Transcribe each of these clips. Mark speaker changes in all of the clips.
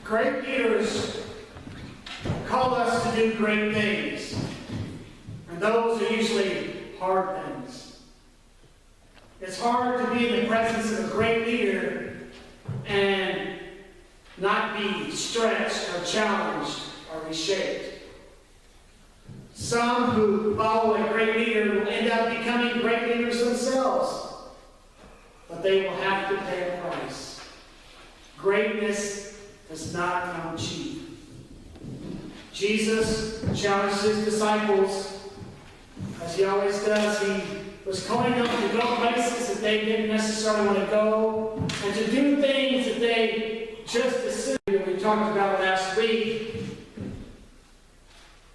Speaker 1: Great leaders call us to do great things. And those are usually hard things. It's hard to be in the presence of a great leader and not be stretched or challenged or reshaped. Some who follow a great leader will end up becoming great leaders themselves, but they will have to pay a price. Greatness does not come cheap. Jesus challenged his disciples, as he always does. He was calling them to go places that they didn't necessarily want to go, and to do things that they just assumed. We talked about last week.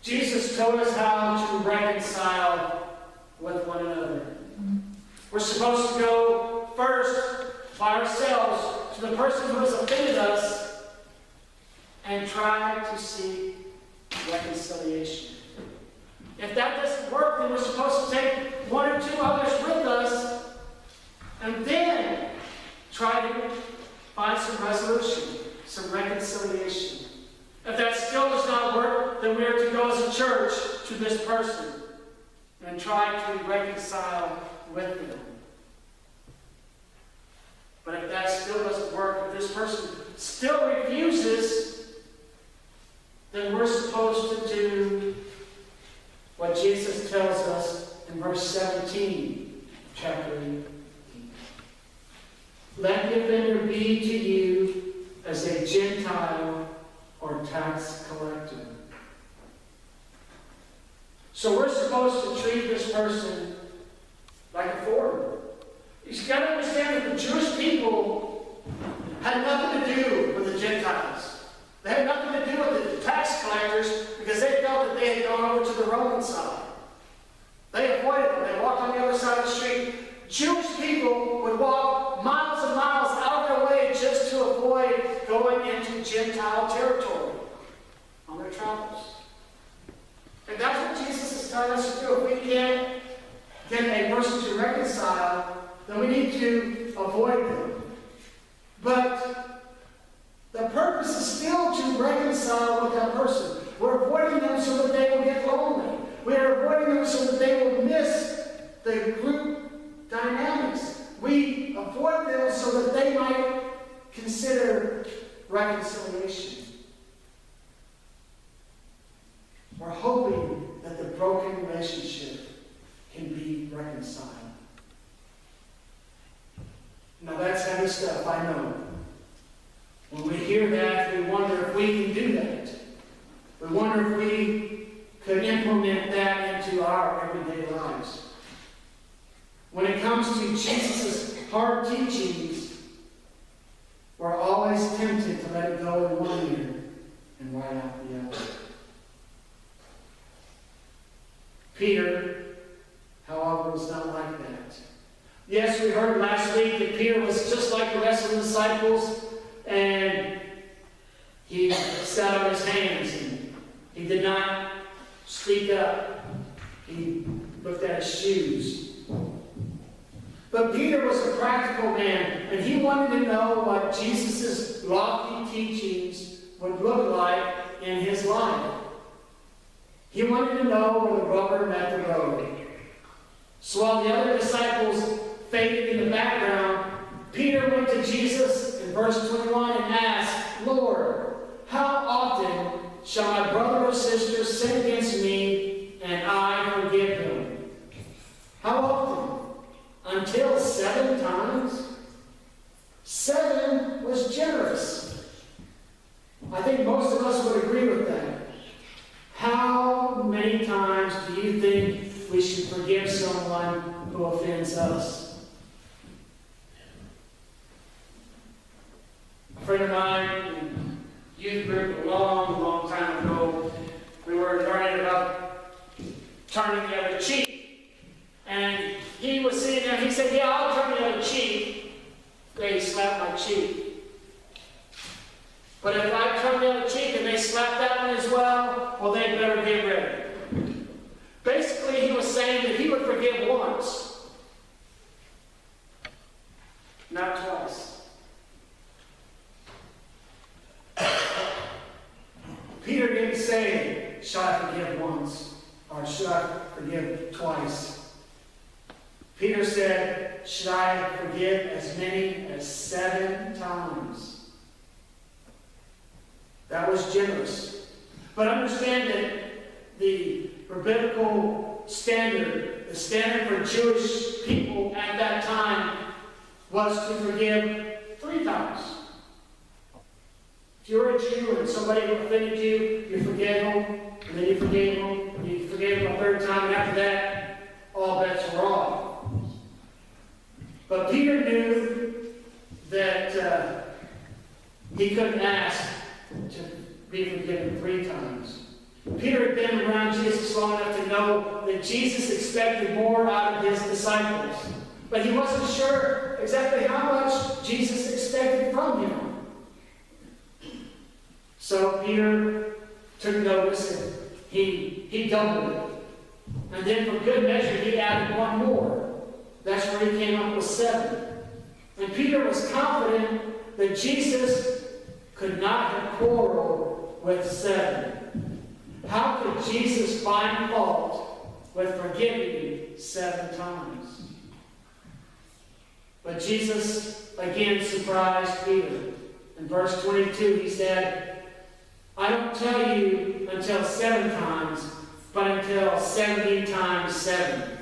Speaker 1: Jesus told us how to reconcile with one another. We're supposed to go first by ourselves to the person who has offended us and try to seek reconciliation. If that doesn't work, then we're supposed to take one or two others with us and then try to find some resolution, some reconciliation. If that still does not work, then we are to go as a church to this person and try to reconcile with them. But if that still doesn't work, if this person still refuses, then we're supposed to do what Jesus tells us in verse 17, chapter 8. Let the offender be to you as a Gentile or tax collector. So we're supposed to treat this person like a foreigner. You've got to understand that the Jewish people had nothing to do with the Gentiles. They had nothing to do with the tax collectors because they felt that they had gone over to the Roman side. They avoided them. They walked on the other side of the street. Jewish people would walk miles and miles out of their way just to avoid going into Gentile territory on their travels. And that's what Jesus is telling us to do. If we can't get a person to reconcile, then we need to avoid them. But the purpose is still to reconcile with that person. We're avoiding them so that they will get lonely. We are avoiding them so that they will miss the group dynamics. We avoid them so that they might consider reconciliation. We're hoping that the broken relationship can be reconciled. Now that's heavy stuff, I know. When we hear that, we wonder if we can do that. We wonder if we could implement that into our everyday lives. When it comes to Jesus' hard teachings, we're always tempted to let it go in one ear and write out the other. Peter, however, was not like that. Yes, we heard last week that Peter was just like the rest of the disciples, and he sat on his hands and he did not speak up. He looked at his shoes. But Peter was a practical man, and he wanted to know what Jesus' lofty teachings would look like in his life. He wanted to know where the rubber met the road. So while the other disciples faded in the background, Peter went to Jesus in verse 21 and asked, Lord, how often shall my brother or sister sin against me and I forgive him? How often? Until 7 times? 7 was generous. I think most of us would agree with that. How many times do you think we should forgive someone who offends us? A friend of mine in youth group a long time ago, we were learning about turning the other cheek. And he was sitting there, he said, yeah, I'll turn the other cheek. They slapped my cheek. But if I turn the other cheek and they slap that one as well they better get ready. Basically, he was saying that he would forgive once, not twice. say, should I forgive once? Or should I forgive twice? Peter said, should I forgive as many as 7 times? That was generous. But understand that the rabbinical standard, the standard for Jewish people at that time, was to forgive 3 times. If you were a Jew and somebody offended you, you forgave them, and then you forgave them, and you forgave them a 3rd time, and after that, all bets were off. But Peter knew that he couldn't ask to be forgiven 3 times. Peter had been around Jesus long enough to know that Jesus expected more out of his disciples. But he wasn't sure exactly how much Jesus expected from him. So Peter took notice and he doubled it. And then for good measure, he added 1 more. That's where he came up with 7. And Peter was confident that Jesus could not have quarreled with 7. How could Jesus find fault with forgiving 7 times? But Jesus again surprised Peter. In verse 22, he said, I don't tell you until 7 times, but until 70 times 7.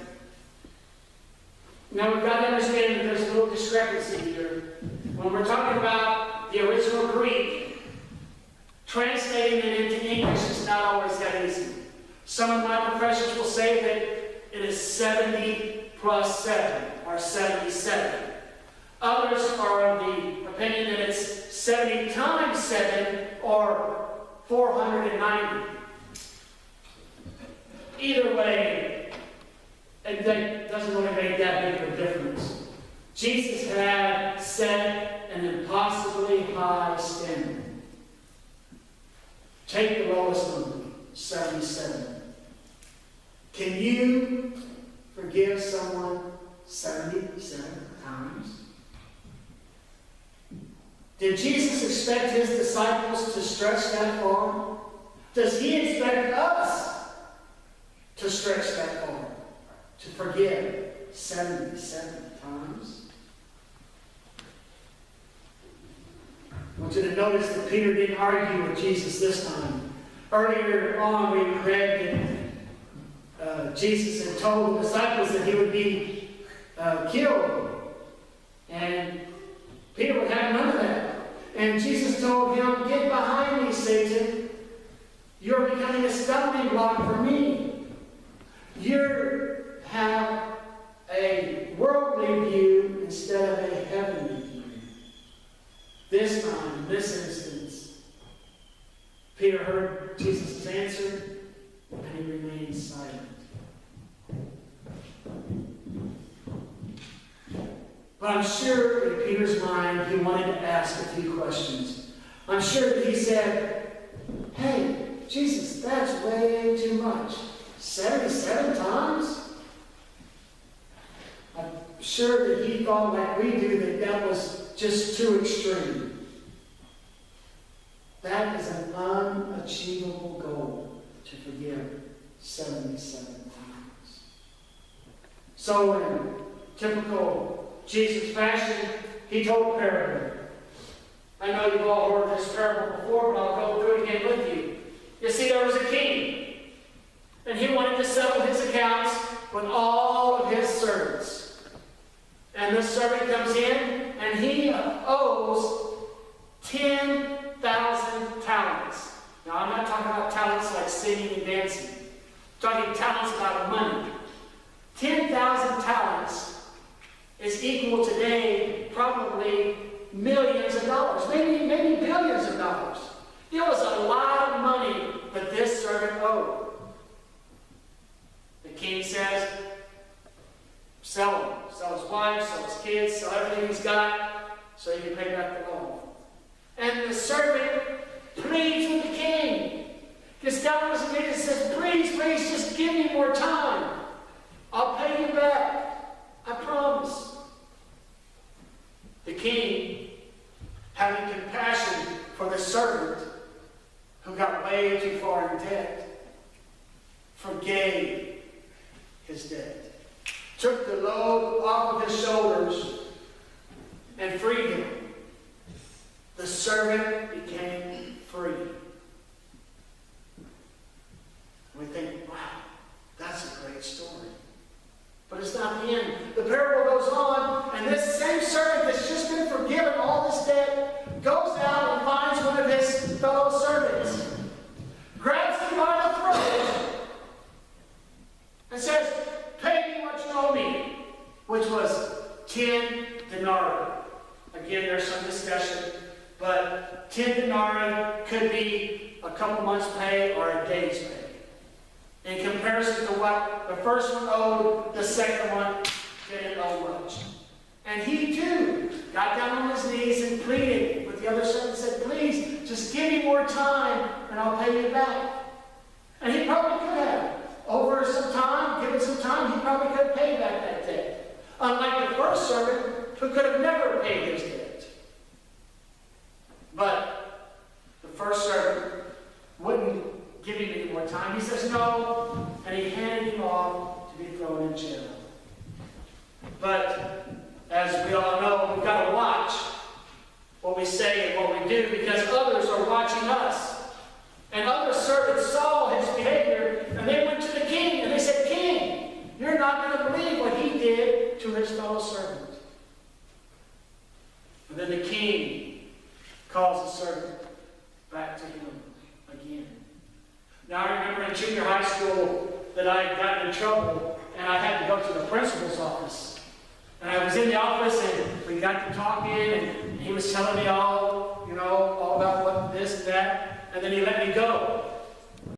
Speaker 1: Now we've got to understand that there's a little discrepancy here. When we're talking about the original Greek, translating it into English is not always that easy. Some of my professors will say that it is 70 plus 7, or 77. Others are of the opinion that it's 70 times 7, or 490. Either way, it doesn't really make that big of a difference. Jesus had set an impossibly high standard. Take the lowest number, 77. Can you forgive someone 77 times? Did Jesus expect his disciples to stretch that far? Does he expect us to stretch that far? To forgive 77 times? I want you to notice that Peter didn't argue with Jesus this time. Earlier on, we read that Jesus had told the disciples that he would be killed. And Peter would have none of that. And Jesus told him, get behind me, Satan. You're becoming a stumbling block for me. You have a worldly view instead of a heavenly view. This time, in this instance, Peter heard Jesus' answer, and he remained silent. But I'm sure in Peter's mind, he wanted to ask a few questions. I'm sure that he said, hey, Jesus, that's way too much. 77 times? I'm sure that he thought like we do that that was just too extreme. That is an unachievable goal, to forgive 77 times. So in typical Jesus' fashion, he told a parable. I know you've all heard this parable before, but I'll go through it again with you. You see, there was a king, and he wanted to settle his accounts with all of his servants. And this servant comes in, and he owes 10,000 talents. Now, I'm not talking about talents like singing and dancing. I'm talking talents about money. 10,000 talents is equal today probably millions of dollars, maybe billions of dollars. It was a lot of money that this servant owed. The king says, sell him. Sell his wife, sell his kids, sell everything he's got so he can pay back the loan. And the servant pleads with the king. Because God was amazed and says, please, just give me more time. I'll pay you back. I promise. The king, having compassion for the servant who got way too far in debt, forgave his debt, took the load off of his shoulders, and freed him. The servant became free. We think, wow, that's a great story. But it's not the end. The parable goes on, and this same servant that's just been forgiven all this debt goes out and finds one of his fellow servants, grabs him by the throat, and says, "Pay me what you owe me," which was 10 denarii. Again, there's some discussion, but 10 denarii could be a couple months' pay or a day's pay. In comparison to what the first one owed, the second one didn't owe much. And he too got down on his knees and pleaded with the other servant and said, "Please, just give me more time and I'll pay you back." And he probably could have. Over some time, given some time, he probably could have paid back that debt. Unlike the first servant, who could have never paid his debt. But the first servant wouldn't give him any more time. He says no, and he handed him off to be thrown in jail. But as we all know, we've got to watch what we say and what we do, because others are watching us. And other servants saw his behavior, and they went to the king, and they said, "King, you're not going to believe what he did to his fellow servant." And then the king calls the servant back to him again. Now, I remember in junior high school that I had gotten in trouble, and I had to go to the principal's office. And I was in the office, and we got to talking, and he was telling me all about what this and that, and then he let me go.